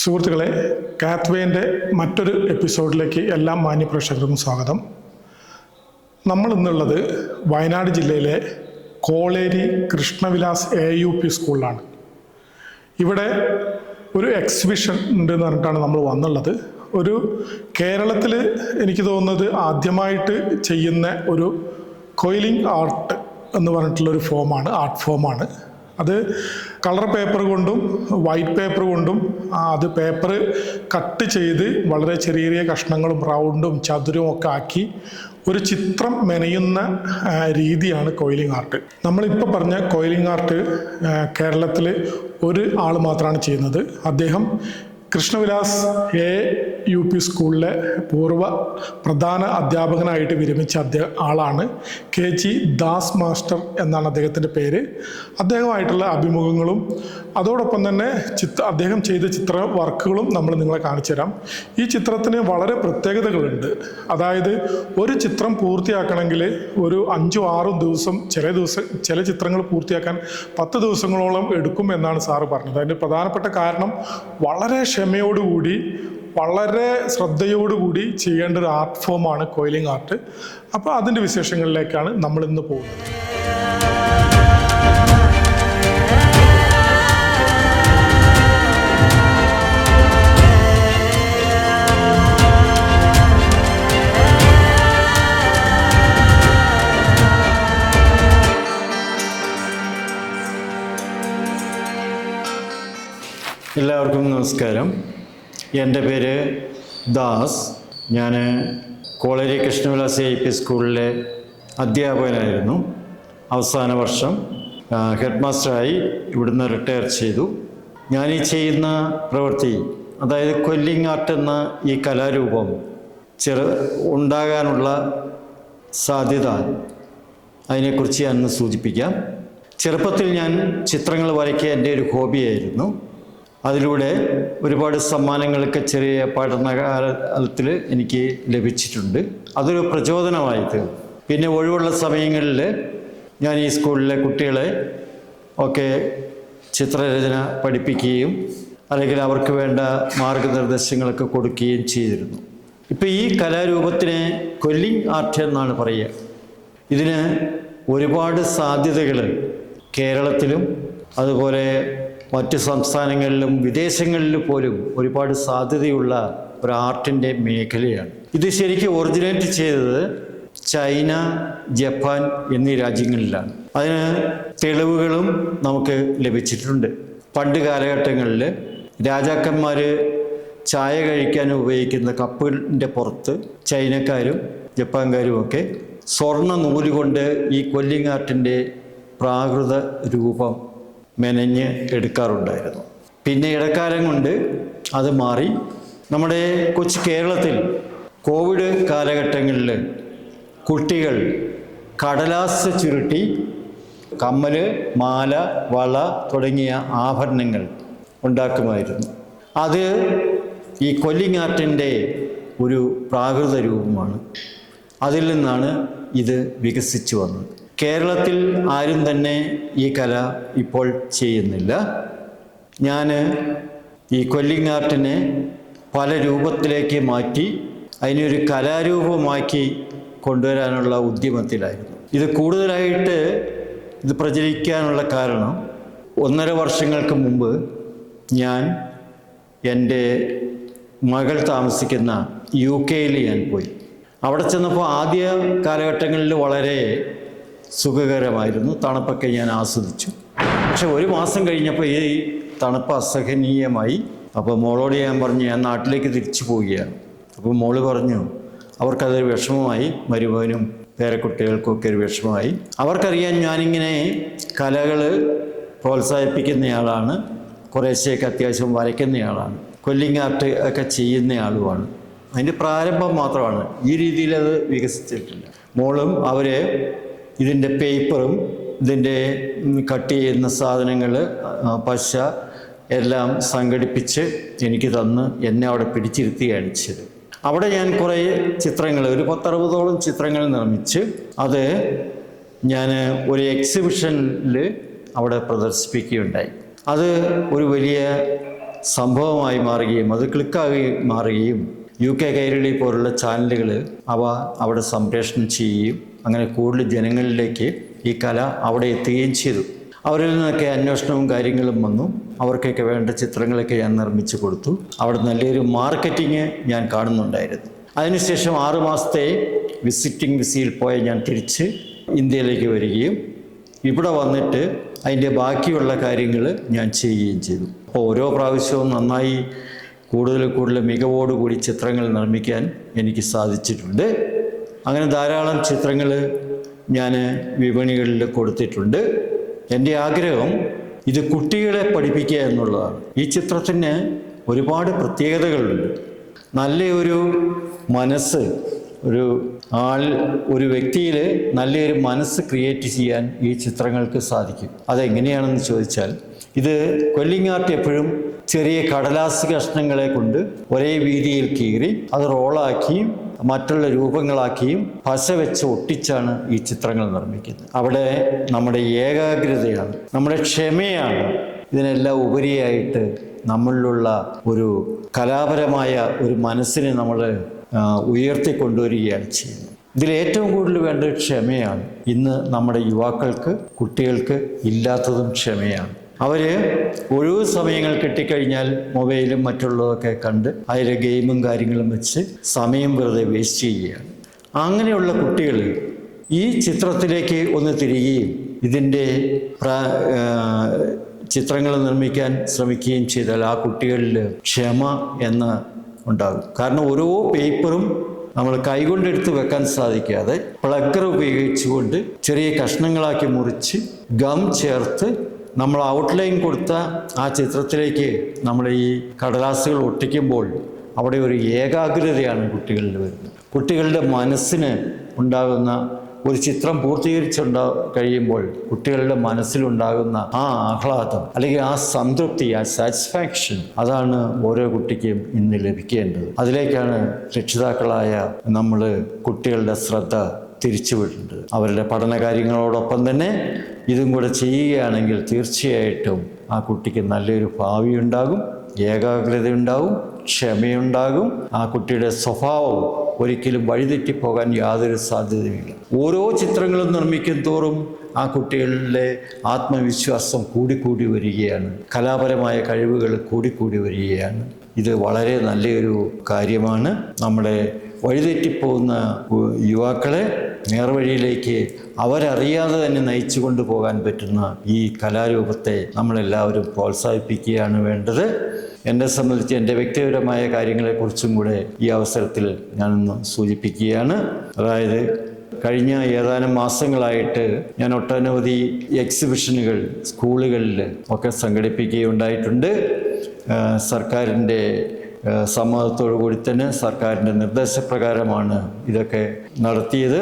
സുഹൃത്തുക്കളെ, കാത്വേൻ്റെ മറ്റൊരു എപ്പിസോഡിലേക്ക് എല്ലാ മാന്യപ്രേക്ഷകർക്കും സ്വാഗതം. നമ്മൾ ഇന്നുള്ളത് വയനാട് ജില്ലയിലെ കോളേരി കൃഷ്ണവിലാസ് AUP സ്കൂളിലാണ്. ഇവിടെ ഒരു എക്സിബിഷൻ ഉണ്ടെന്ന് പറഞ്ഞിട്ടാണ് നമ്മൾ വന്നുള്ളത്. ഒരു കേരളത്തിൽ എനിക്ക് തോന്നുന്നത് ആദ്യമായിട്ട് ചെയ്യുന്ന ഒരു കോയിലിംഗ് ആർട്ട് എന്ന് പറഞ്ഞിട്ടുള്ളൊരു ആർട്ട് ഫോമാണ്. അത് കളർ പേപ്പർ കൊണ്ടും വൈറ്റ് പേപ്പർ കൊണ്ടും അത് പേപ്പർ കട്ട് ചെയ്ത് വളരെ ചെറിയ ചെറിയ കഷ്ണങ്ങളും റൗണ്ടും ചതുരവും ഒക്കെ ആക്കി ഒരു ചിത്രം മെനയുന്ന രീതിയാണ് കോയിലിംഗ് ആർട്ട്. നമ്മളിപ്പോൾ പറഞ്ഞ കോയിലിംഗ് ആർട്ട് കേരളത്തിൽ ഒരു ആൾ മാത്രമാണ് ചെയ്യുന്നത്. അദ്ദേഹം കൃഷ്ണവിലാസ് AUP സ്കൂളിലെ പൂർവ്വ പ്രധാന അധ്യാപകനായിട്ട് വിരമിച്ച ആളാണ് KG ദാസ് മാസ്റ്റർ എന്നാണ് അദ്ദേഹത്തിൻ്റെ പേര്. അദ്ദേഹമായിട്ടുള്ള അഭിമുഖങ്ങളും അതോടൊപ്പം തന്നെ അദ്ദേഹം ചെയ്ത ചിത്ര വർക്കുകളും നമ്മൾ നിങ്ങളെ കാണിച്ചു തരാം. ഈ ചിത്രത്തിന് വളരെ പ്രത്യേകതകളുണ്ട്. അതായത് ഒരു ചിത്രം പൂർത്തിയാക്കണമെങ്കിൽ ഒരു 5-6 ദിവസം, ചില ചിത്രങ്ങൾ പൂർത്തിയാക്കാൻ 10 ദിവസങ്ങളോളം എടുക്കും എന്നാണ് സാറ് പറഞ്ഞത്. അതിൻ്റെ പ്രധാനപ്പെട്ട കാരണം വളരെ ക്ഷമയോടുകൂടി വളരെ ശ്രദ്ധയോടുകൂടി ചെയ്യേണ്ട ഒരു ആർട്ട് ഫോമാണ് കോയിലിംഗ് ആർട്ട്. അപ്പോൾ അതിൻ്റെ വിശേഷങ്ങളിലേക്കാണ് നമ്മൾ ഇന്ന് പോകുന്നത്. എല്ലാവർക്കും നമസ്കാരം. എൻ്റെ പേര് ദാസ്. ഞാൻ കോളേരി കൃഷ്ണവിലാസ് AUP സ്കൂളിലെ അധ്യാപകനായിരുന്നു. അവസാന വർഷം ഹെഡ് മാസ്റ്ററായി ഇവിടുന്ന് റിട്ടയർ ചെയ്തു. ഞാൻ ഈ ചെയ്യുന്ന പ്രവൃത്തി, അതായത് കോയിലിംഗ് ആർട്ട് എന്ന ഈ കലാരൂപം ഉണ്ടാകാനുള്ള സാധ്യത, അതിനെക്കുറിച്ച് ഞാൻ സൂചിപ്പിക്കാം. ചെറുപ്പത്തിൽ ഞാൻ ചിത്രങ്ങൾ വരയ്ക്കുക എൻ്റെ ഒരു ഹോബിയായിരുന്നു. അതിലൂടെ ഒരുപാട് സമ്മാനങ്ങളൊക്കെ ചെറിയ പഠനകാലത്തിൽ എനിക്ക് ലഭിച്ചിട്ടുണ്ട്. അതൊരു പ്രചോദനമായിട്ട് പിന്നെ ഒഴിവുള്ള സമയങ്ങളിൽ ഞാൻ ഈ സ്കൂളിലെ കുട്ടികളെ ഒക്കെ ചിത്രരചന പഠിപ്പിക്കുകയും അല്ലെങ്കിൽ അവർക്ക് വേണ്ട മാർഗനിർദ്ദേശങ്ങളൊക്കെ കൊടുക്കുകയും ചെയ്തിരുന്നു. ഇപ്പോൾ ഈ കലാരൂപത്തിനെ കോയിലിംഗ് ആർട്ട് എന്നാണ് പറയുക. ഇതിന് ഒരുപാട് സാധ്യതകൾ കേരളത്തിലും അതുപോലെ മറ്റ് സംസ്ഥാനങ്ങളിലും വിദേശങ്ങളിലും പോലും ഒരുപാട് സാധ്യതയുള്ള ഒരു ആർട്ടിൻ്റെ മേഖലയാണ്. ഇത് ശരിക്കും ഒറിജിനേറ്റ് ചെയ്തത് ചൈന, ജപ്പാൻ എന്നീ രാജ്യങ്ങളിലാണ്. അതിന് തെളിവുകളും നമുക്ക് ലഭിച്ചിട്ടുണ്ട്. പണ്ട് കാലഘട്ടങ്ങളിൽ രാജാക്കന്മാർ ചായ കഴിക്കാൻ ഉപയോഗിക്കുന്ന കപ്പിൻ്റെ പുറത്ത് ചൈനക്കാരും ജപ്പാൻകാരും ഒക്കെ സ്വർണ്ണ നൂല് കൊണ്ട് ഈ കോയിലിംഗ് ആർട്ടിൻ്റെ പ്രാകൃത രൂപം മെനഞ്ഞ് എടുക്കാറുണ്ടായിരുന്നു. പിന്നെ ഇടക്കാലം കൊണ്ട് അത് മാറി. നമ്മുടെ കൊച്ചു കേരളത്തിൽ കോവിഡ് കാലഘട്ടങ്ങളിൽ കുട്ടികൾ കടലാസ് ചുരുട്ടി കമ്മൽ, മാല, വള തുടങ്ങിയ ആഭരണങ്ങൾ ഉണ്ടാക്കുമായിരുന്നു. അത് ഈ കോയിലിംഗ് ആർട്ടിൻ്റെ ഒരു പ്രാകൃത രൂപമാണ്. അതിൽ നിന്നാണ് ഇത് വികസിച്ചു വന്നത്. കേരളത്തിൽ ആരും തന്നെ ഈ കല ഇപ്പോൾ ചെയ്യുന്നില്ല. ഞാൻ ഈ കോയിലിംഗ് ആർട്ടിനെ പല രൂപത്തിലേക്ക് മാറ്റി അതിനൊരു കലാരൂപമാക്കി കൊണ്ടുവരാനുള്ള ഉദ്യമത്തിലായിരുന്നു. ഇത് കൂടുതലായിട്ട് പ്രചരിക്കാനുള്ള കാരണം 1.5 വർഷങ്ങൾക്ക് മുമ്പ് ഞാൻ എൻ്റെ മകൾ താമസിക്കുന്ന UK ഞാൻ പോയി. അവിടെ ചെന്നപ്പോൾ ആദ്യ കാലഘട്ടങ്ങളിൽ വളരെ സുഖകരമായിരുന്നു. തണുപ്പൊക്കെ ഞാൻ ആസ്വദിച്ചു. പക്ഷെ 1 മാസം കഴിഞ്ഞപ്പോൾ ഈ തണുപ്പ് അസഹനീയമായി. അപ്പോൾ മോളോട് ഞാൻ പറഞ്ഞു, ഞാൻ നാട്ടിലേക്ക് തിരിച്ചു പോവുകയാണ്. അപ്പോൾ മോള് പറഞ്ഞു അവർക്കതൊരു വിഷമമായി, മരുമകനും പേരക്കുട്ടികൾക്കൊക്കെ ഒരു വിഷമമായി. അവർക്കറിയാൻ ഞാനിങ്ങനെ കലകൾ പ്രോത്സാഹിപ്പിക്കുന്നയാളാണ്, കുറേശ്ശെയൊക്കെ അത്യാവശ്യം വരയ്ക്കുന്നയാളാണ്, കോയിലിംഗ് ആർട്ട് ഒക്കെ ചെയ്യുന്നയാളുമാണ്. അതിൻ്റെ പ്രാരംഭം മാത്രമാണ്. ഈ രീതിയിൽ അത് വികസിച്ചിട്ടില്ല. മോളും അവരെ ഇതിൻ്റെ പേപ്പറും ഇതിൻ്റെ കട്ട് ചെയ്യുന്ന സാധനങ്ങൾ, പശ എല്ലാം സംഘടിപ്പിച്ച് എനിക്ക് തന്ന് എന്നെ അവിടെ പിടിച്ചിരുത്തിയാണ് ചെയ്തത്. അവിടെ ഞാൻ കുറേ ചിത്രങ്ങൾ, ഒരു 10-60ഓളം ചിത്രങ്ങൾ നിർമ്മിച്ച് അത് ഞാൻ ഒരു എക്സിബിഷനിൽ അവിടെ പ്രദർശിപ്പിക്കുകയുണ്ടായി. അത് ഒരു വലിയ സംഭവമായി മാറുകയും അത് ക്ലിക്കായി മാറുകയും UK കൈരളി പോലുള്ള ചാനലുകൾ അവ അവിടെ സംപ്രേഷണം ചെയ്യുകയും അങ്ങനെ കൂടുതൽ ജനങ്ങളിലേക്ക് ഈ കല അവിടെ എത്തുകയും ചെയ്തു. അവരിൽ നിന്നൊക്കെ അന്വേഷണവും കാര്യങ്ങളും വന്നു. അവർക്കൊക്കെ വേണ്ട ചിത്രങ്ങളൊക്കെ ഞാൻ നിർമ്മിച്ചു കൊടുത്തു. അവിടെ നല്ലൊരു മാർക്കറ്റിങ് ഞാൻ കാണുന്നുണ്ടായിരുന്നു. അതിനുശേഷം 6 മാസത്തെ വിസിറ്റിംഗ് വിസയിൽ പോയ ഞാൻ തിരിച്ച് ഇന്ത്യയിലേക്ക് വരികയും ഇവിടെ വന്നിട്ട് അതിൻ്റെ ബാക്കിയുള്ള കാര്യങ്ങൾ ഞാൻ ചെയ്യുകയും ചെയ്തു. അപ്പോൾ ഓരോ പ്രാവശ്യവും നന്നായി കൂടുതൽ മികവോടുകൂടി ചിത്രങ്ങൾ നിർമ്മിക്കാൻ എനിക്ക് സാധിച്ചിട്ടുണ്ട്. അങ്ങനെ ധാരാളം ചിത്രങ്ങൾ ഞാൻ വിപണികളിൽ കൊടുത്തിട്ടുണ്ട്. എൻ്റെ ആഗ്രഹം ഇത് കുട്ടികളെ പഠിപ്പിക്കുക എന്നുള്ളതാണ്. ഈ ചിത്രത്തിന് ഒരുപാട് പ്രത്യേകതകളുണ്ട്. നല്ലൊരു മനസ്സ് ഒരു വ്യക്തിയിൽ നല്ലൊരു മനസ്സ് ക്രിയേറ്റ് ചെയ്യാൻ ഈ ചിത്രങ്ങൾക്ക് സാധിക്കും. അതെങ്ങനെയാണെന്ന് ചോദിച്ചാൽ, ഇത് കൊല്ലിംഗ് ആർട്ട് എപ്പോഴും ചെറിയ കടലാസ് കഷ്ണങ്ങളെ കൊണ്ട് ഒരേ വീതിയിൽ കീറി അത് റോളാക്കിയും മറ്റുള്ള രൂപങ്ങളാക്കിയും പശ വെച്ച് ഒട്ടിച്ചാണ് ഈ ചിത്രങ്ങൾ നിർമ്മിക്കുന്നത്. അവിടെ നമ്മുടെ ഏകാഗ്രതയാണ്, നമ്മുടെ ക്ഷമയാണ് ഇതിനെല്ലാം ഉപരിയായിട്ട് നമ്മളിലുള്ള ഒരു കലാപരമായ ഒരു മനസ്സിനെ നമ്മൾ ഉയർത്തിക്കൊണ്ടുവരികയാണ് ചെയ്യുന്നത്. ഇതിലേറ്റവും കൂടുതൽ വേണ്ടത് ക്ഷമയാണ്. ഇന്ന് നമ്മുടെ യുവാക്കൾക്ക്, കുട്ടികൾക്ക് ഇല്ലാത്തതും ക്ഷമയാണ്. അവർ ഒഴിവ് സമയങ്ങൾ കിട്ടിക്കഴിഞ്ഞാൽ മൊബൈലും മറ്റുള്ളതൊക്കെ കണ്ട് അതിലെ ഗെയിമും കാര്യങ്ങളും വെച്ച് സമയം വെറുതെ വേസ്റ്റ് ചെയ്യുകയാണ്. അങ്ങനെയുള്ള കുട്ടികൾ ഈ ചിത്രത്തിലേക്ക് ഒന്ന് തിരികുകയും ഇതിൻ്റെ ചിത്രങ്ങൾ നിർമ്മിക്കാൻ ശ്രമിക്കുകയും ചെയ്താൽ ആ കുട്ടികളിൽ ക്ഷമ എന്ന് ഉണ്ടാകും. കാരണം ഓരോ പേപ്പറും നമ്മൾ കൈകൊണ്ടെടുത്ത് വെക്കാൻ സാധിക്കാതെ പ്ലഗർ ഉപയോഗിച്ചുകൊണ്ട് ചെറിയ കഷ്ണങ്ങളാക്കി മുറിച്ച് ഗം ചേർത്ത് നമ്മൾ ഔട്ട്ലൈൻ കൊടുത്ത ആ ചിത്രത്തിലേക്ക് നമ്മൾ ഈ കടലാസുകൾ ഒട്ടിക്കുമ്പോൾ അവിടെ ഒരു ഏകാഗ്രതയാണ് കുട്ടികളിൽ വരുന്നത്. കുട്ടികളുടെ മനസ്സിന് ഉണ്ടാകുന്ന ഒരു ചിത്രം കഴിയുമ്പോൾ കുട്ടികളുടെ മനസ്സിലുണ്ടാകുന്ന ആ ആഹ്ലാദം അല്ലെങ്കിൽ ആ സംതൃപ്തി, ആ സാറ്റിസ്ഫാക്ഷൻ, അതാണ് ഓരോ കുട്ടിക്കും ഇന്ന് ലഭിക്കേണ്ടത്. അതിലേക്കാണ് രക്ഷിതാക്കളായ നമ്മൾ കുട്ടികളുടെ ശ്രദ്ധ തിരിച്ചുവിടേണ്ടത്. അവരുടെ പഠന കാര്യങ്ങളോടൊപ്പം തന്നെ ഇതും കൂടെ ചെയ്യുകയാണെങ്കിൽ തീർച്ചയായിട്ടും ആ കുട്ടിക്ക് നല്ലൊരു ഭാവി ഉണ്ടാകും, ഏകാഗ്രത ഉണ്ടാകും, ക്ഷമയുണ്ടാകും. ആ കുട്ടിയുടെ സ്വഭാവം ഒരിക്കലും വഴിതെറ്റിപ്പോകാൻ യാതൊരു സാധ്യതയുമില്ല. ഓരോ ചിത്രങ്ങളും നിർമ്മിക്കും തോറും ആ കുട്ടികളുടെ ആത്മവിശ്വാസം കൂടിക്കൂടി വരികയാണ്, കലാപരമായ കഴിവുകൾ കൂടിക്കൂടി വരികയാണ്. ഇത് വളരെ നല്ലൊരു കാര്യമാണ്. നമ്മുടെ വഴിതെറ്റിപ്പോകുന്ന യുവാക്കളെ നേർവഴിയിലേക്ക് അവരറിയാതെ തന്നെ നയിച്ചു കൊണ്ടുപോകാൻ പറ്റുന്ന ഈ കലാരൂപത്തെ നമ്മളെല്ലാവരും പ്രോത്സാഹിപ്പിക്കുകയാണ് വേണ്ടത്. എന്നെ സംബന്ധിച്ച് എൻ്റെ വ്യക്തിപരമായ കാര്യങ്ങളെക്കുറിച്ചും കൂടെ ഈ അവസരത്തിൽ ഞാനൊന്ന് സൂചിപ്പിക്കുകയാണ്. അതായത് കഴിഞ്ഞ ഏതാനും മാസങ്ങളായിട്ട് ഞാൻ ഒട്ടനവധി എക്സിബിഷനുകൾ സ്കൂളുകളിൽ ഒക്കെ സംഘടിപ്പിക്കുകയുണ്ടായിട്ടുണ്ട്. സർക്കാരിൻ്റെ സമ്മതത്തോടു കൂടി തന്നെ സർക്കാരിൻ്റെ നിർദ്ദേശപ്രകാരമാണ് ഇതൊക്കെ നടത്തിയത്.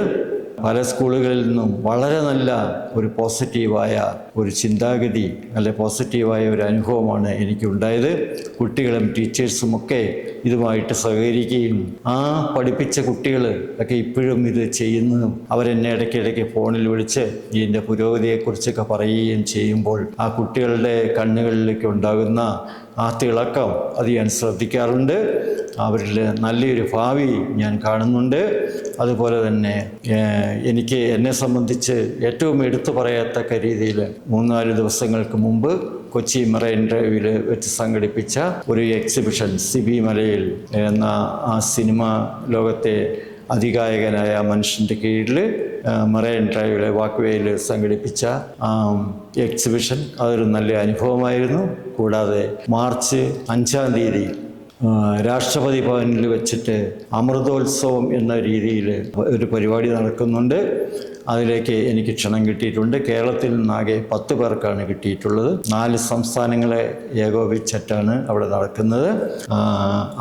പല സ്കൂളുകളിൽ നിന്നും വളരെ നല്ല ഒരു പോസിറ്റീവായ ഒരു ചിന്താഗതി, നല്ല പോസിറ്റീവായ ഒരു അനുഭവമാണ് എനിക്കുണ്ടായത്. കുട്ടികളും ടീച്ചേഴ്സും ഒക്കെ ഇതുമായിട്ട് സഹകരിക്കുകയും ആ പഠിപ്പിച്ച കുട്ടികൾ ഒക്കെ ഇപ്പോഴും ഇത് ചെയ്യുന്നതും അവരെന്നെ ഇടയ്ക്കിടയ്ക്ക് ഫോണിൽ വിളിച്ച് ഇതിൻ്റെ പുരോഗതിയെക്കുറിച്ചൊക്കെ പറയുകയും ചെയ്യുമ്പോൾ ആ കുട്ടികളുടെ കണ്ണുകളിലേക്ക് ഉണ്ടാകുന്ന ആ തിളക്കം അത് ഞാൻ ശ്രദ്ധിക്കാറുണ്ട്. അവരിൽ നല്ലൊരു ഭാവി ഞാൻ കാണുന്നുണ്ട്. അതുപോലെ തന്നെ എന്നെ സംബന്ധിച്ച് ഏറ്റവും എടുത്തു പറയത്തക്ക രീതിയിൽ 3-4 ദിവസങ്ങൾക്ക് മുമ്പ് കൊച്ചി മറൈൻ ഡ്രൈവിൽ വെച്ച് സംഘടിപ്പിച്ച ഒരു എക്സിബിഷൻ, സിബി മലയിൽ എന്ന ആ സിനിമ ലോകത്തെ അതികായകനായ മനുഷ്യൻ്റെ കീഴിൽ മറൈൻ ഡ്രൈവിലെ വാക്ക്വേയിൽ സംഘടിപ്പിച്ച എക്സിബിഷൻ അതൊരു നല്ല അനുഭവമായിരുന്നു. കൂടാതെ മാർച്ച് 5-ാം തീയതി രാഷ്ട്രപതി ഭവനിൽ വെച്ചിട്ട് അമൃതോത്സവം എന്ന രീതിയിൽ ഒരു പരിപാടി നടക്കുന്നുണ്ട്. അതിലേക്ക് എനിക്ക് ക്ഷണം കിട്ടിയിട്ടുണ്ട്. കേരളത്തിൽ നിന്നാകെ 10 പേർക്കാണ് കിട്ടിയിട്ടുള്ളത്. 4 സംസ്ഥാനങ്ങളെ ഏകോപിച്ചിട്ടാണ് അവിടെ നടക്കുന്നത്.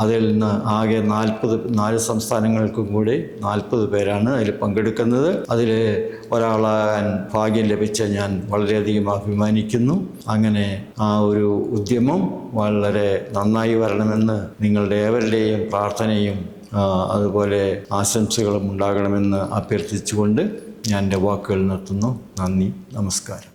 അതിൽ നിന്ന് ആകെ 4 സംസ്ഥാനങ്ങൾക്കും കൂടി 40 പേരാണ് അതിൽ പങ്കെടുക്കുന്നത്. അതിൽ ഒരാളാകാൻ ഭാഗ്യം ലഭിച്ച ഞാൻ വളരെയധികം അഭിമാനിക്കുന്നു. അങ്ങനെ ആ ഒരു ഉദ്യമം വളരെ നന്നായി വരണമെന്ന് നിങ്ങളുടെ ഏവരുടെയും പ്രാർത്ഥനയും അതുപോലെ ആശംസകളും ഉണ്ടാകണമെന്ന് അഭ്യർത്ഥിച്ചുകൊണ്ട് ഞാൻ എൻ്റെ വാക്കുകൾ നിർത്തുന്നു. നന്ദി, നമസ്കാരം.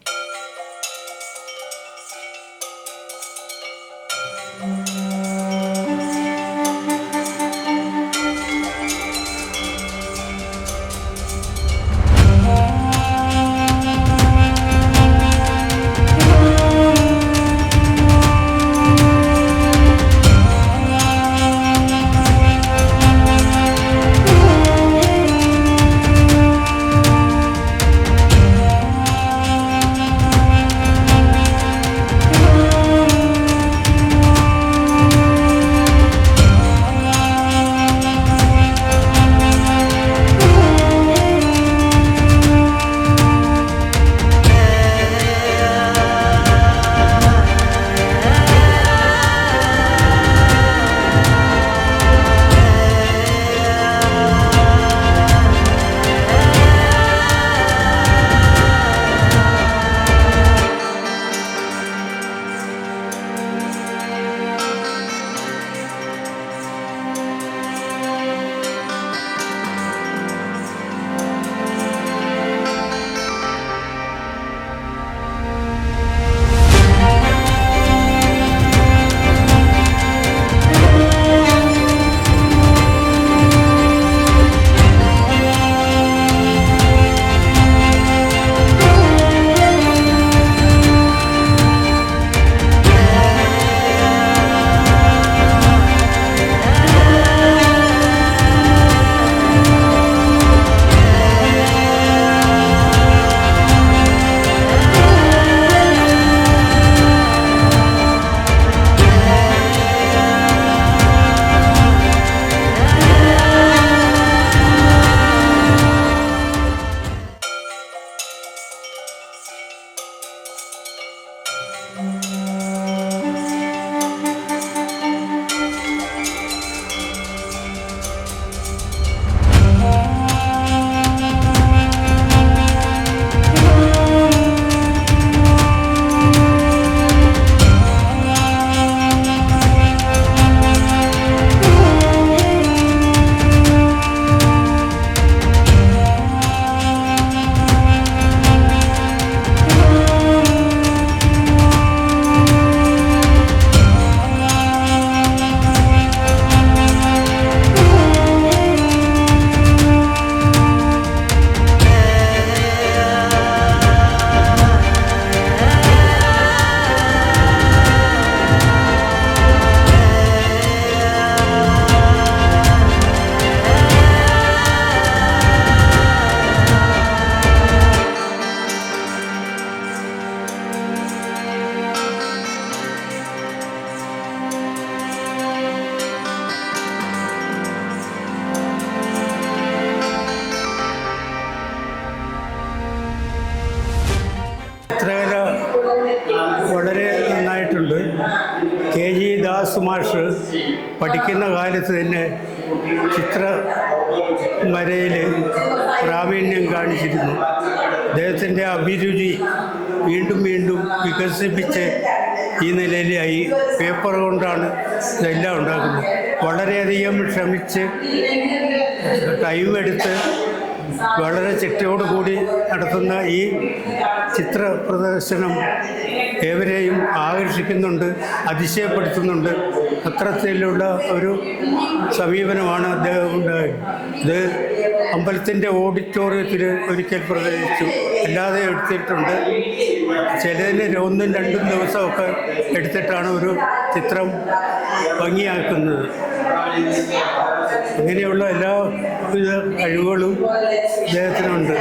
പഠിക്കുന്ന കാലത്ത് തന്നെ ചിത്രവരയിൽ പ്രാവീണ്യം കാണിച്ചിരുന്നു. അദ്ദേഹത്തിൻ്റെ അഭിരുചി വീണ്ടും വീണ്ടും വികസിപ്പിച്ച് ഈ നിലയിലായി. പേപ്പർ കൊണ്ടാണ് ഇതെല്ലാം ഉണ്ടാക്കുന്നത്. വളരെയധികം ശ്രമിച്ച് ടൈം എടുത്ത് വളരെ ചിട്ടയോടുകൂടി നടത്തുന്ന ഈ ചിത്ര പ്രദർശനം ഏവരെയും ആകർഷിക്കുന്നുണ്ട്, അതിശയപ്പെടുത്തുന്നുണ്ട്. അത്തരത്തിലുള്ള ഒരു സമീപനമാണ് അദ്ദേഹം ഉണ്ടായത്. ഇത് അമ്പലത്തിൻ്റെ ഓഡിറ്റോറിയത്തിൽ ഒരിക്കൽ പ്രദർശിച്ചു, അല്ലാതെ എടുത്തിട്ടുണ്ട്. ചിലതിന് 1-2 ദിവസമൊക്കെ എടുത്തിട്ടാണ് ഒരു ചിത്രം ഭംഗിയാക്കുന്നത്. ഇങ്ങനെയുള്ള എല്ലാവിധ കഴിവുകളും അദ്ദേഹത്തിനുണ്ട്.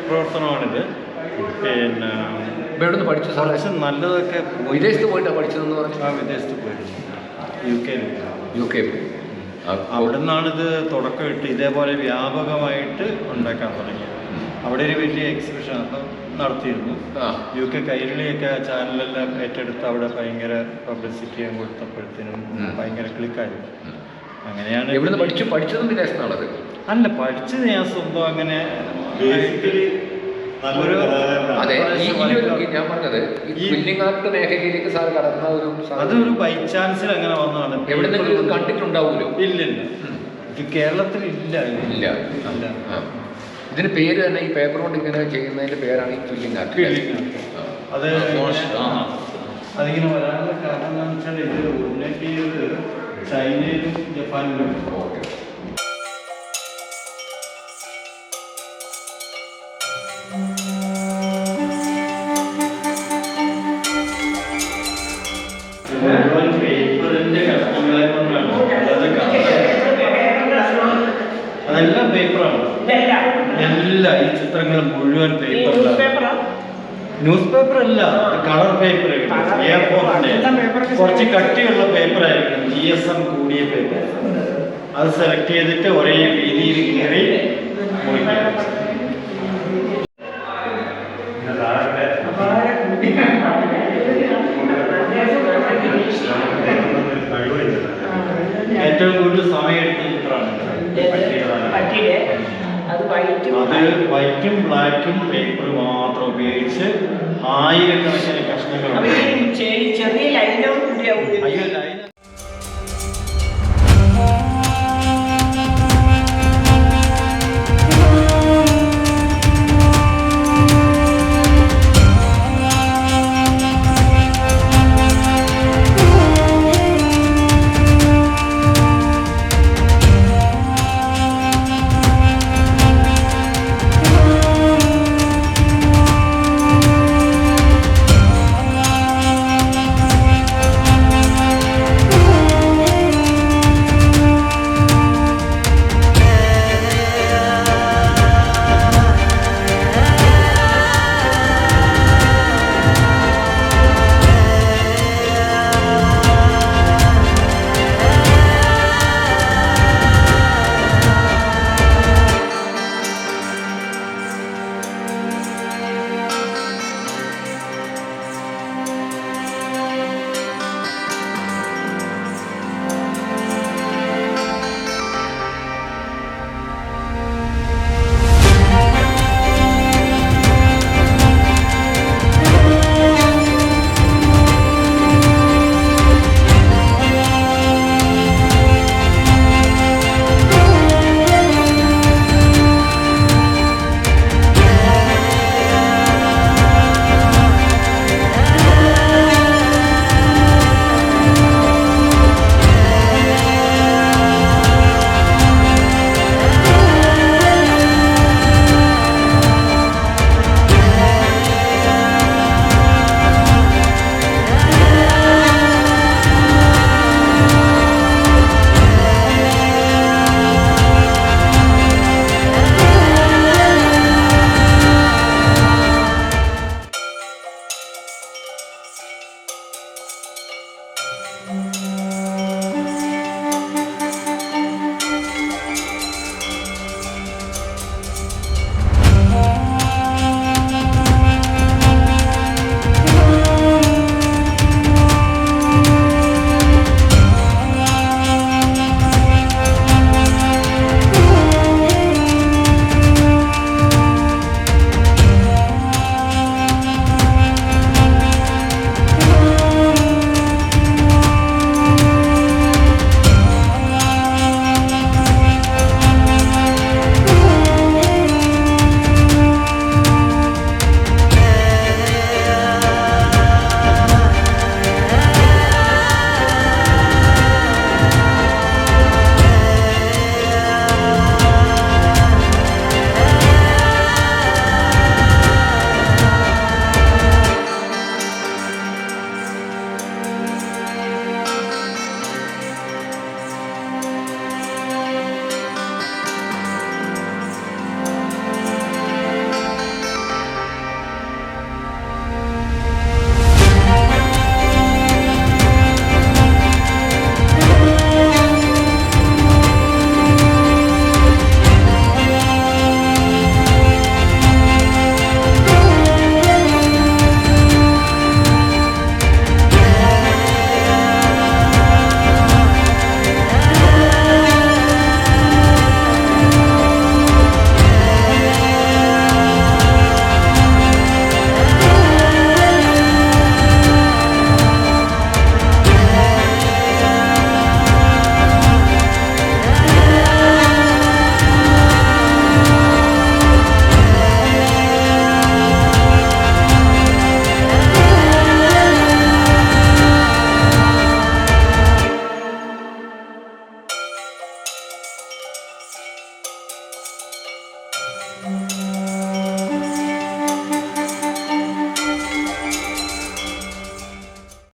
പ്രവർത്തനമാണിത്. പിന്നെ ഇവിടെ പഠിച്ചു കുറച്ച് നല്ലതൊക്കെ വിദേശത്ത് പോയിട്ടാണ് പഠിച്ചതെന്ന് പറഞ്ഞു. വിദേശത്ത് പോയിരുന്നു, UK അവിടെ നിന്നാണിത് തുടക്കമിട്ട് ഇതേപോലെ വ്യാപകമായിട്ട് ഉണ്ടാക്കാൻ തുടങ്ങിയത്. അവിടെ ഒരു വലിയ എക്സിബിഷൻ അപ്പം നടത്തിയിരുന്നു. UK കൈരളിയൊക്കെ ചാനലെല്ലാം ഏറ്റെടുത്ത് അവിടെ ഭയങ്കര പബ്ലിസിറ്റി ചെയ്യാൻ കൊടുത്തപ്പോഴത്തേനും ഭയങ്കര ക്ലിക്കായിരുന്നു. അങ്ങനെയാണ്. എവിടുന്ന് പഠിച്ചതും വിദേശത്താണത്? അല്ല, പഠിച്ചത് ഞാൻ സ്വന്തം അങ്ങനെ ബേസിക്കലി അതെ. ഞാൻ പറഞ്ഞത് ഈ ഫില്ലിംഗ് ആർട്ട് മേഖലയിലേക്ക് സാർ കടന്ന ഒരു അതൊരു ബൈ ചാൻസിൽ അങ്ങനെ വന്നതാണ്. എവിടെന്നെങ്കിലും കണ്ടിട്ടുണ്ടാവുമല്ലോ? ഇല്ലില്ല, കേരളത്തിൽ ഇല്ല. ഇതിന് പേര് തന്നെ ഈ പേപ്പർ കൊണ്ട് ഇങ്ങനെ ചെയ്യുന്നതിന്റെ പേരാണ് ഈ ഫില്ലിംഗ് ആർട്ട്. അതിങ്ങനെ വരാനുള്ള കാരണം എന്താണെന്ന് വെച്ചാൽ ഇത് ഒറിജിനേറ്റ് ചെയ്തത് ചൈനയിലും ജപ്പാനിലും. അതെല്ലാം പേപ്പറാണ്. എല്ലാ ഈ ചിത്രങ്ങൾ മുഴുവൻ പേപ്പറിലാണ്. ന്യൂസ് പേപ്പർ അല്ല, കളർ പേപ്പർ. കുറച്ച് കട്ടിയുള്ള പേപ്പറായിരിക്കും, GSM കൂടിയ പേപ്പർ. അത് സെലക്ട് ചെയ്തിട്ട് ഒരേ രീതിയിൽ കയറി മുറിക്കാം. ഏറ്റവും കൂടുതൽ സമയം എടുത്ത ചിത്രമാണ് അത്. വൈറ്റും ബ്ലാക്കും പേപ്പർ മാത്രം ഉപയോഗിച്ച് ആയിരക്കണക്കിന് കഷ്ണങ്ങൾ